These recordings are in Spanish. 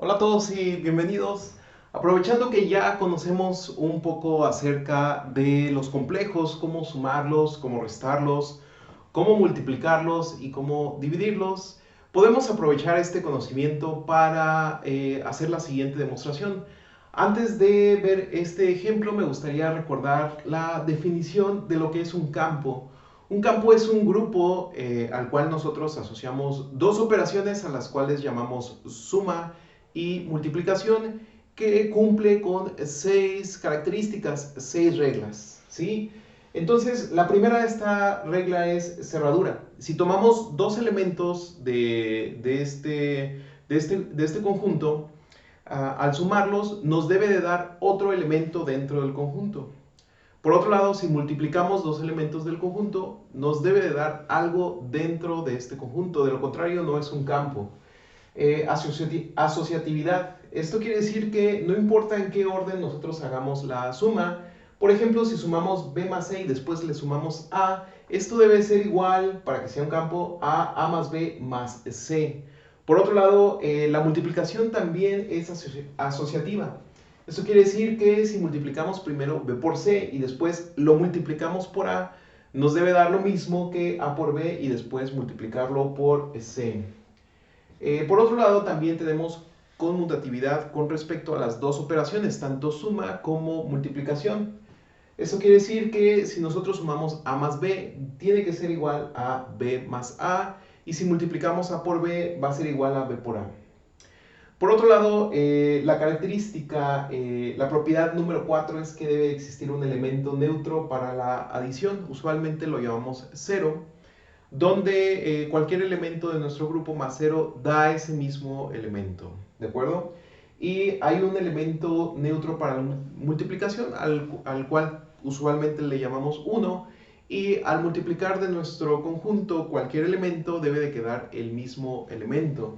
Hola a todos y bienvenidos. Aprovechando que ya conocemos un poco acerca de los complejos, cómo sumarlos, cómo restarlos, cómo multiplicarlos y cómo dividirlos, podemos aprovechar este conocimiento para hacer la siguiente demostración. Antes de ver este ejemplo, me gustaría recordar la definición de lo que es un campo. Un campo es un grupo al cual nosotros asociamos dos operaciones a las cuales llamamos suma y multiplicación, que cumple con 6 características, 6 reglas, ¿sí? Entonces, la primera de esta regla es cerradura. Si tomamos dos elementos de este conjunto, al sumarlos nos debe de dar otro elemento dentro del conjunto. Por otro lado, si multiplicamos dos elementos del conjunto, nos debe de dar algo dentro de este conjunto. De lo contrario, no es un campo. Asociatividad. Esto quiere decir que no importa en qué orden nosotros hagamos la suma. Por ejemplo, si sumamos b más c y después le sumamos a, esto debe ser igual, para que sea un campo, a más b más c. Por otro lado, la multiplicación también es asociativa. Esto quiere decir que si multiplicamos primero b por c y después lo multiplicamos por a, nos debe dar lo mismo que a por b y después multiplicarlo por c. Por otro lado, también tenemos conmutatividad con respecto a las dos operaciones, tanto suma como multiplicación. Eso quiere decir que si nosotros sumamos a más b, tiene que ser igual a b más a, y si multiplicamos a por b, va a ser igual a b por a. Por otro lado, la característica, la propiedad número 4 es que debe existir un elemento neutro para la adición. Usualmente lo llamamos 0, donde cualquier elemento de nuestro grupo más 0 da ese mismo elemento, ¿de acuerdo? Y hay un elemento neutro para la multiplicación, al cual usualmente le llamamos 1, y al multiplicar de nuestro conjunto cualquier elemento debe de quedar el mismo elemento.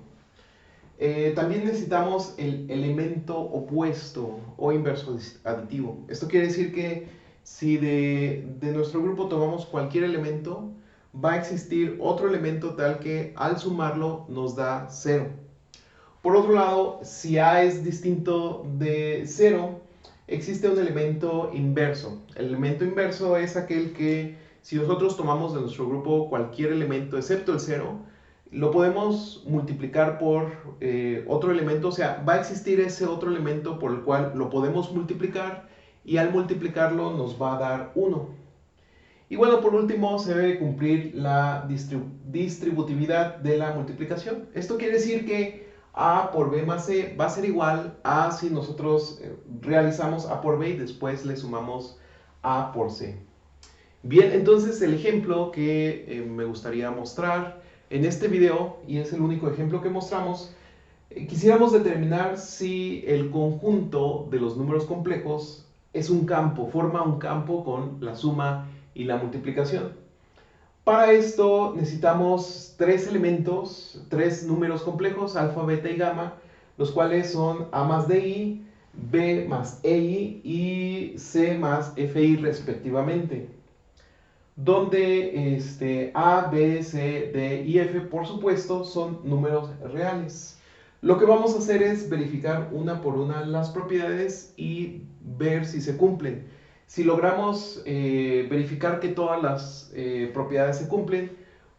También necesitamos el elemento opuesto o inverso aditivo. Esto quiere decir que si de nuestro grupo tomamos cualquier elemento, va a existir otro elemento tal que al sumarlo nos da 0. Por otro lado, si A es distinto de 0, existe un elemento inverso. El elemento inverso es aquel que si nosotros tomamos de nuestro grupo cualquier elemento excepto el 0, lo podemos multiplicar por otro elemento, o sea, va a existir ese otro elemento por el cual lo podemos multiplicar y al multiplicarlo nos va a dar 1. Y bueno, por último, se debe cumplir la distributividad de la multiplicación. Esto quiere decir que a por b más c va a ser igual a si nosotros realizamos a por b y después le sumamos a por c. Bien, entonces el ejemplo que me gustaría mostrar en este video, y es el único ejemplo que mostramos, quisiéramos determinar si el conjunto de los números complejos es un campo, forma un campo con la suma y la multiplicación. Para esto necesitamos tres elementos, tres números complejos, alfa, beta y gamma, los cuales son a más di, b más ei y c más fi respectivamente, donde a, b, c, d y f, por supuesto, son números reales. Lo que vamos a hacer es verificar una por una las propiedades y ver si se cumplen. Si logramos verificar que todas las propiedades se cumplen,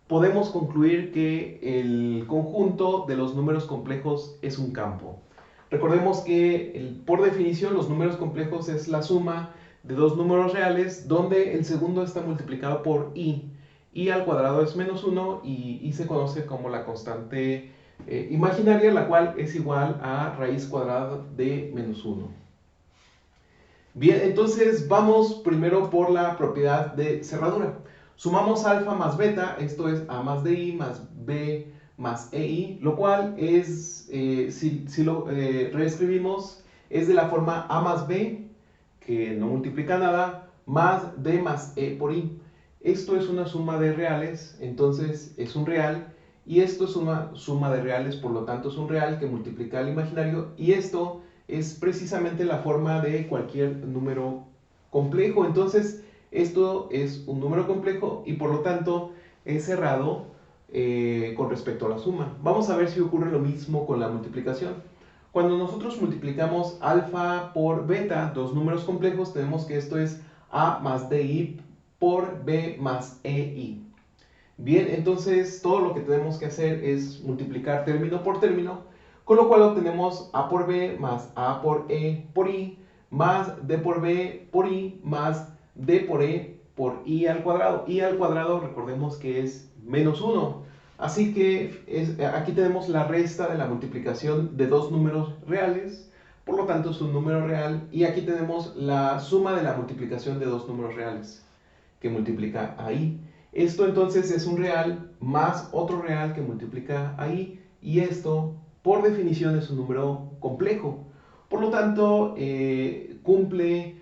podemos concluir que el conjunto de los números complejos es un campo. Recordemos que por definición los números complejos es la suma de dos números reales donde el segundo está multiplicado por i al cuadrado es menos 1 y i se conoce como la constante imaginaria, la cual es igual a raíz cuadrada de menos 1. Bien, entonces vamos primero por la propiedad de cerradura. Sumamos alfa más beta, esto es a más di más b más ei, lo cual es, si lo reescribimos, es de la forma a más b, que no multiplica nada, más b más e por i. Esto es una suma de reales, entonces es un real, y esto es una suma de reales, por lo tanto es un real que multiplica al imaginario, y esto es precisamente la forma de cualquier número complejo. Entonces, esto es un número complejo y por lo tanto es cerrado con respecto a la suma. Vamos a ver si ocurre lo mismo con la multiplicación. Cuando nosotros multiplicamos alfa por beta, dos números complejos, tenemos que esto es a más di por b más ei. Bien, entonces todo lo que tenemos que hacer es multiplicar término por término, con lo cual obtenemos a por b más a por e por i más d por b por i más d por e por i al cuadrado. I al cuadrado, recordemos que es menos 1. Así que aquí tenemos la resta de la multiplicación de dos números reales, por lo tanto es un número real. Y aquí tenemos la suma de la multiplicación de dos números reales, que multiplica a i. Esto entonces es un real más otro real que multiplica a i, y esto por definición es un número complejo. Por lo tanto, cumple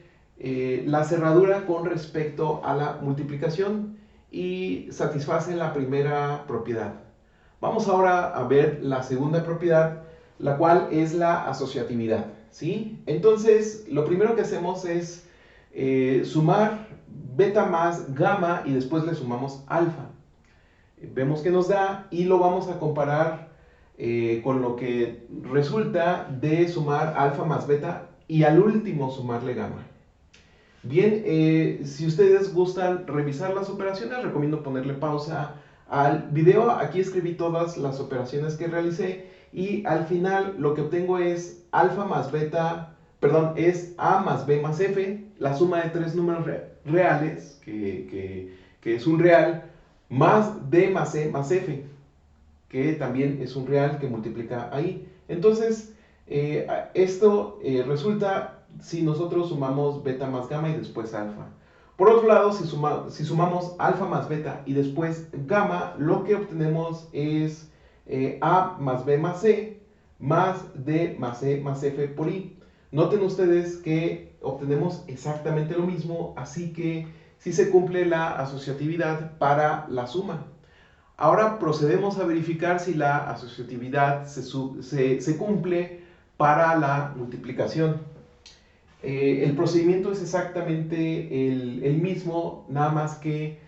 la cerradura con respecto a la multiplicación y satisface la primera propiedad. Vamos ahora a ver la segunda propiedad, la cual es la asociatividad, ¿sí? Entonces, lo primero que hacemos es sumar beta más gamma y después le sumamos alfa. Vemos que nos da y lo vamos a comparar con lo que resulta de sumar alfa más beta y al último sumarle gamma. Bien, si ustedes gustan revisar las operaciones, recomiendo ponerle pausa al video. Aquí escribí todas las operaciones que realicé y al final lo que obtengo es alfa más beta, perdón, es a más b más f, la suma de tres números reales, que es un real, más d más e más f, que también es un real que multiplica ahí. Entonces, esto resulta si nosotros sumamos beta más gamma y después alfa. Por otro lado, si sumamos alfa más beta y después gamma, lo que obtenemos es a más b más c más d más e más f por i. Noten ustedes que obtenemos exactamente lo mismo, así que sí se cumple la asociatividad para la suma. Ahora procedemos a verificar si la asociatividad se cumple para la multiplicación. El procedimiento es exactamente el mismo, nada más que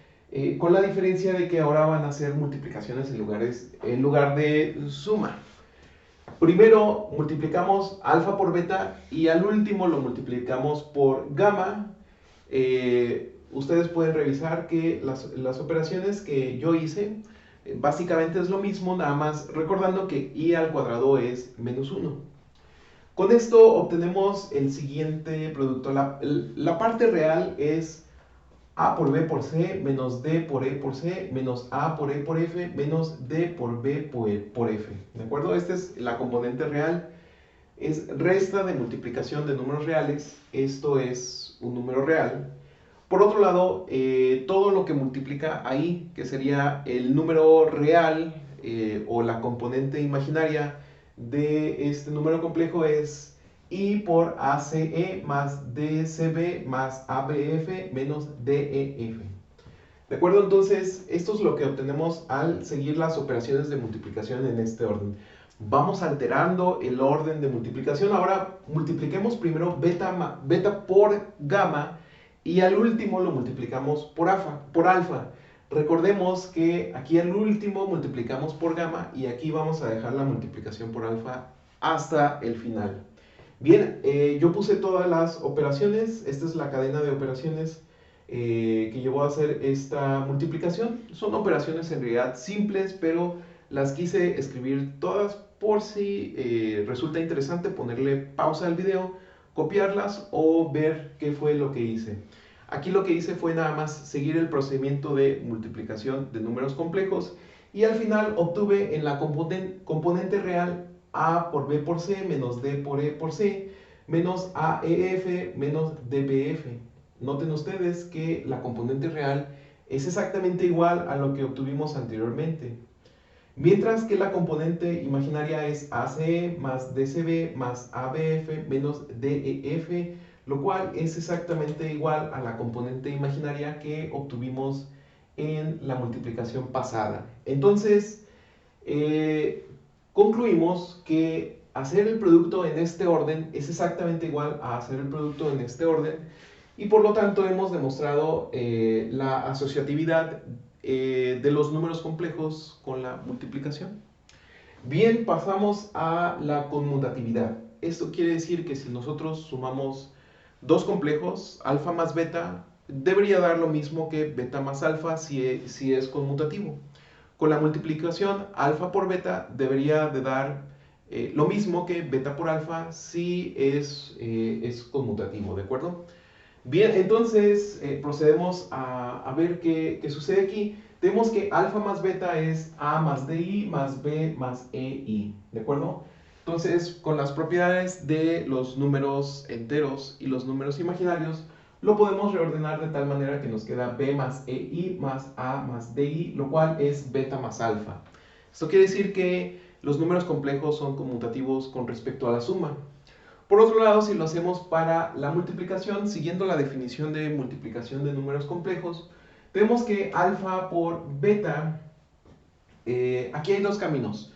con la diferencia de que ahora van a ser multiplicaciones en lugar de suma. Primero multiplicamos alfa por beta y al último lo multiplicamos por gamma. Ustedes pueden revisar que las operaciones que yo hice básicamente es lo mismo, nada más recordando que i al cuadrado es menos 1. Con esto obtenemos el siguiente producto. La parte real es a por b por c menos d por e por c menos a por e por f menos d por b por f. ¿De acuerdo? Esta es la componente real. Es resta de multiplicación de números reales. Esto es un número real. Por otro lado, todo lo que multiplica ahí, que sería el número real o la componente imaginaria de este número complejo, es i por ace más dcb más abf menos def. ¿De acuerdo? Entonces, esto es lo que obtenemos al seguir las operaciones de multiplicación en este orden. Vamos alterando el orden de multiplicación. Ahora multipliquemos primero beta por gamma y al último lo multiplicamos por alfa. Recordemos que aquí al último multiplicamos por gamma y aquí vamos a dejar la multiplicación por alfa hasta el final. Bien, yo puse todas las operaciones. Esta es la cadena de operaciones que llevó a hacer esta multiplicación. Son operaciones en realidad simples, pero las quise escribir todas por si resulta interesante ponerle pausa al video, copiarlas o ver qué fue lo que hice. Aquí lo que hice fue nada más seguir el procedimiento de multiplicación de números complejos y al final obtuve en la componente real a por b por c menos d por e por c menos aef menos dbf. Noten ustedes que la componente real es exactamente igual a lo que obtuvimos anteriormente. Mientras que la componente imaginaria es ACE más DCB más ABF menos DEF, lo cual es exactamente igual a la componente imaginaria que obtuvimos en la multiplicación pasada. Entonces, concluimos que hacer el producto en este orden es exactamente igual a hacer el producto en este orden y por lo tanto hemos demostrado la asociatividad de los números complejos con la multiplicación. Bien, pasamos a la conmutatividad. Esto quiere decir que si nosotros sumamos dos complejos, alfa más beta, debería dar lo mismo que beta más alfa si es conmutativo. Con la multiplicación alfa por beta debería de dar lo mismo que beta por alfa si es conmutativo, ¿de acuerdo? Bien, entonces procedemos a ver qué sucede aquí. Tenemos que alfa más beta es A más DI más B más EI, ¿de acuerdo? Entonces, con las propiedades de los números enteros y los números imaginarios, lo podemos reordenar de tal manera que nos queda B más EI más A más DI, lo cual es beta más alfa. Esto quiere decir que los números complejos son conmutativos con respecto a la suma. Por otro lado, si lo hacemos para la multiplicación, siguiendo la definición de multiplicación de números complejos, tenemos que alfa por beta, aquí hay dos caminos.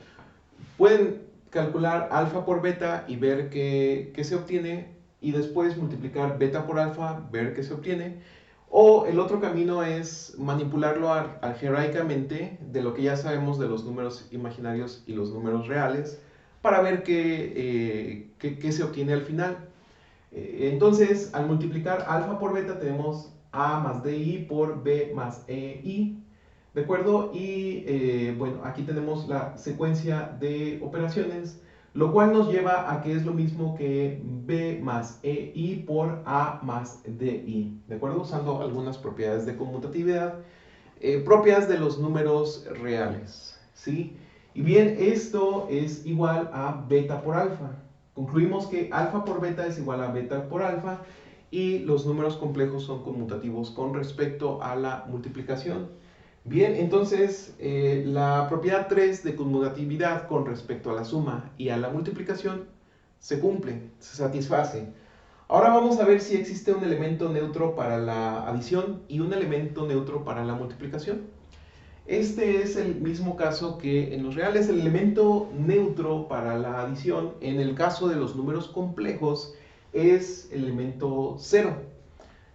Pueden calcular alfa por beta y ver qué se obtiene, y después multiplicar beta por alfa, ver qué se obtiene. O el otro camino es manipularlo algebraicamente de lo que ya sabemos de los números imaginarios y los números reales para ver qué se obtiene al final. Entonces, al multiplicar alfa por beta tenemos A más DI por B más EI, ¿de acuerdo? Y bueno, aquí tenemos la secuencia de operaciones, lo cual nos lleva a que es lo mismo que B más EI por A más DI, ¿de acuerdo? Usando algunas propiedades de conmutatividad propias de los números reales, ¿sí? Y bien, esto es igual a beta por alfa. Concluimos que alfa por beta es igual a beta por alfa y los números complejos son conmutativos con respecto a la multiplicación. Bien, entonces la propiedad 3 de conmutatividad con respecto a la suma y a la multiplicación se cumple, se satisface. Ahora vamos a ver si existe un elemento neutro para la adición y un elemento neutro para la multiplicación. Este es el mismo caso que en los reales. El elemento neutro para la adición, en el caso de los números complejos, es el elemento 0.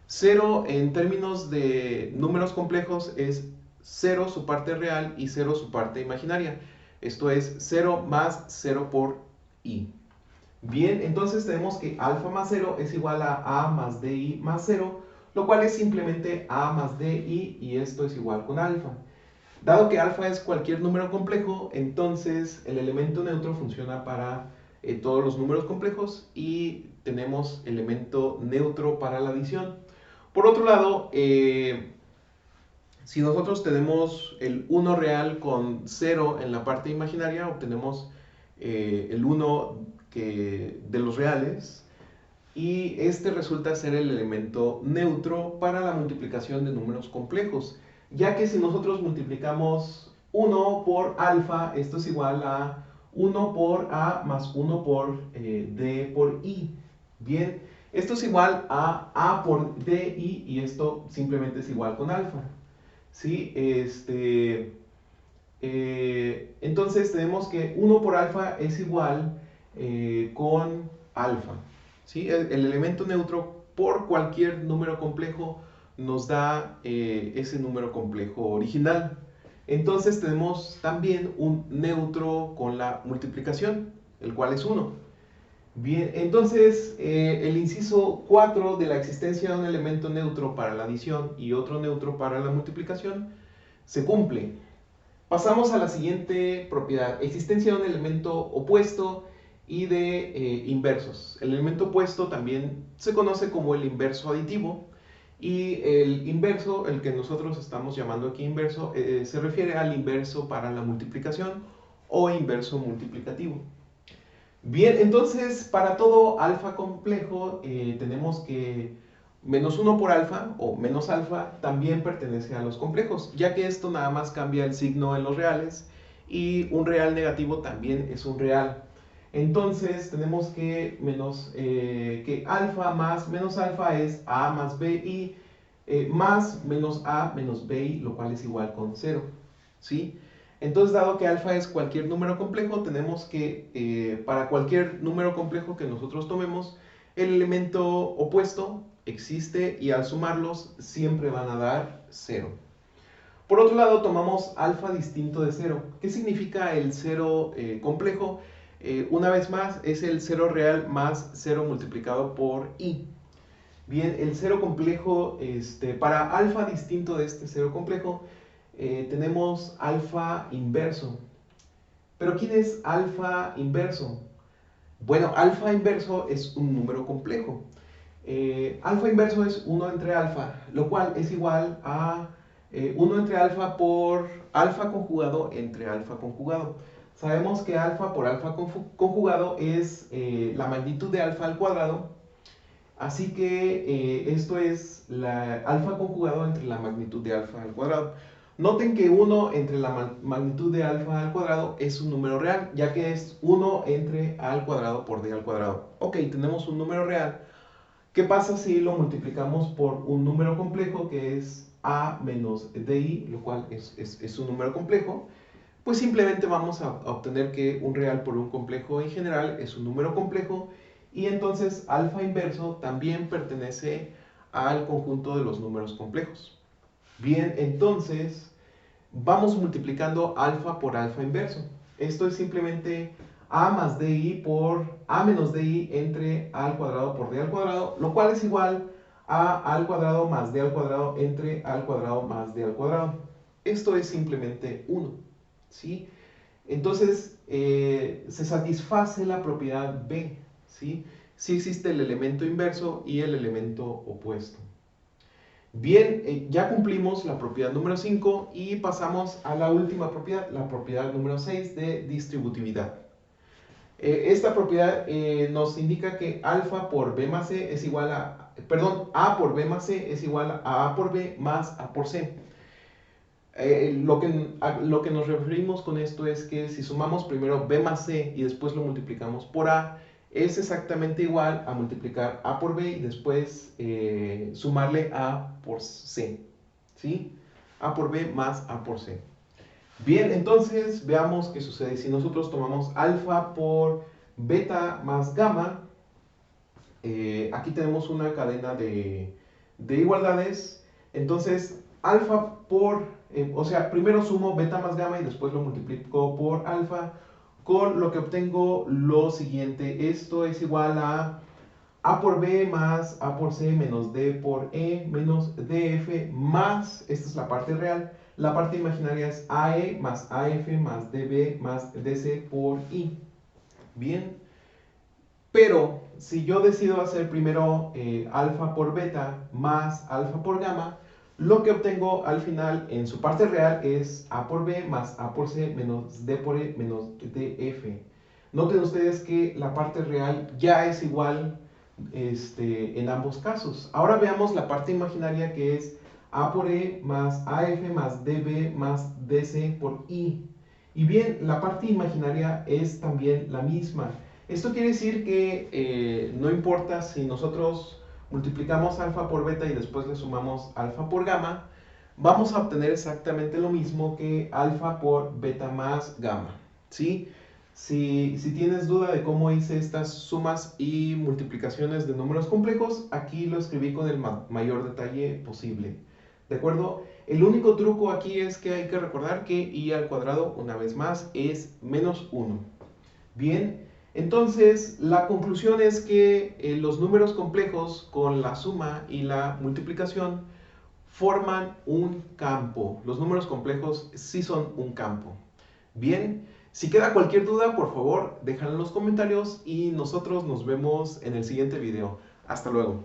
0 en términos de números complejos es 0 su parte real y 0 su parte imaginaria. Esto es 0 más 0 por i. Bien, entonces tenemos que alfa más 0 es igual a más DI más 0, lo cual es simplemente A más DI y esto es igual con alfa. Dado que alfa es cualquier número complejo, entonces el elemento neutro funciona para todos los números complejos y tenemos elemento neutro para la adición. Por otro lado, si nosotros tenemos el 1 real con 0 en la parte imaginaria, obtenemos el 1 de los reales, y este resulta ser el elemento neutro para la multiplicación de números complejos, ya que si nosotros multiplicamos 1 por alfa, esto es igual a 1 por A más 1 por D por I. Bien, esto es igual a A por DI y esto simplemente es igual con alfa. ¿Sí? Entonces tenemos que 1 por alfa es igual con alfa. ¿Sí? El elemento neutro por cualquier número complejo nos da ese número complejo original. Entonces tenemos también un neutro con la multiplicación, el cual es 1. Bien, entonces el inciso 4 de la existencia de un elemento neutro para la adición y otro neutro para la multiplicación se cumple. Pasamos a la siguiente propiedad, existencia de un elemento opuesto y de inversos. El elemento opuesto también se conoce como el inverso aditivo, y el inverso, el que nosotros estamos llamando aquí inverso, se refiere al inverso para la multiplicación o inverso multiplicativo. Bien, entonces para todo alfa complejo tenemos que menos 1 por alfa o menos alfa también pertenece a los complejos, ya que esto nada más cambia el signo en los reales y un real negativo también es un real. Entonces tenemos que que alfa más menos alfa es A más BI más menos A menos BI, lo cual es igual con 0. ¿Sí? Entonces, dado que alfa es cualquier número complejo, tenemos que para cualquier número complejo que nosotros tomemos, el elemento opuesto existe y al sumarlos siempre van a dar 0. Por otro lado, tomamos alfa distinto de 0. ¿Qué significa el 0 complejo? Una vez más, es el 0 real más 0 multiplicado por i. Bien, el 0 complejo, para alfa distinto de este 0 complejo, tenemos alfa inverso. ¿Pero quién es alfa inverso? Bueno, alfa inverso es un número complejo. Alfa inverso es 1 entre alfa, lo cual es igual a 1 entre alfa por alfa conjugado entre alfa conjugado. Sabemos que alfa por alfa conjugado es la magnitud de alfa al cuadrado, así que esto es la alfa conjugado entre la magnitud de alfa al cuadrado. Noten que 1 entre la magnitud de alfa al cuadrado es un número real, ya que es 1 entre a al cuadrado por d al cuadrado. Ok, tenemos un número real. ¿Qué pasa si lo multiplicamos por un número complejo que es a menos di, lo cual es un número complejo? Pues simplemente vamos a obtener que un real por un complejo en general es un número complejo, y entonces alfa inverso también pertenece al conjunto de los números complejos. Bien, entonces vamos multiplicando alfa por alfa inverso. Esto es simplemente a más di por a menos di entre a al cuadrado por d al cuadrado, lo cual es igual a al cuadrado más d al cuadrado entre a al cuadrado más d al cuadrado. Esto es simplemente 1, ¿sí? Entonces, se satisface la propiedad B, ¿sí? Sí existe el elemento inverso y el elemento opuesto. Bien, ya cumplimos la propiedad número 5 y pasamos a la última propiedad, la propiedad número 6 de distributividad. Esta propiedad nos indica que alfa por b más c es igual a, perdón, a por b más c es igual a por b más a por c. Lo que nos referimos con esto es que si sumamos primero b más c y después lo multiplicamos por a, es exactamente igual a multiplicar a por b y después sumarle a por c, ¿sí? A por b más a por c. Bien, entonces veamos qué sucede si nosotros tomamos alfa por beta más gamma. Aquí tenemos una cadena de igualdades. Entonces, alfa por, o sea, primero sumo beta más gamma y después lo multiplico por alfa, con lo que obtengo lo siguiente. Esto es igual a por b más a por c menos d por e menos df más, esta es la parte real, la parte imaginaria es ae más af más db más dc por i. Bien, pero si yo decido hacer primero alfa por beta más alfa por gamma, lo que obtengo al final en su parte real es a por b más a por c menos d por e menos df. Noten ustedes que la parte real ya es igual en ambos casos. Ahora veamos la parte imaginaria, que es a por e más af más db más dc por i. Y bien, la parte imaginaria es también la misma. Esto quiere decir que no importa si nosotros multiplicamos alfa por beta y después le sumamos alfa por gamma, vamos a obtener exactamente lo mismo que alfa por beta más gamma, ¿sí? Si tienes duda de cómo hice estas sumas y multiplicaciones de números complejos, aquí lo escribí con el mayor detalle posible, ¿de acuerdo? El único truco aquí es que hay que recordar que i al cuadrado, una vez más, es menos 1. Bien, entonces la conclusión es que los números complejos con la suma y la multiplicación forman un campo. Los números complejos sí son un campo. Bien, si queda cualquier duda, por favor, déjala en los comentarios y nosotros nos vemos en el siguiente video. Hasta luego.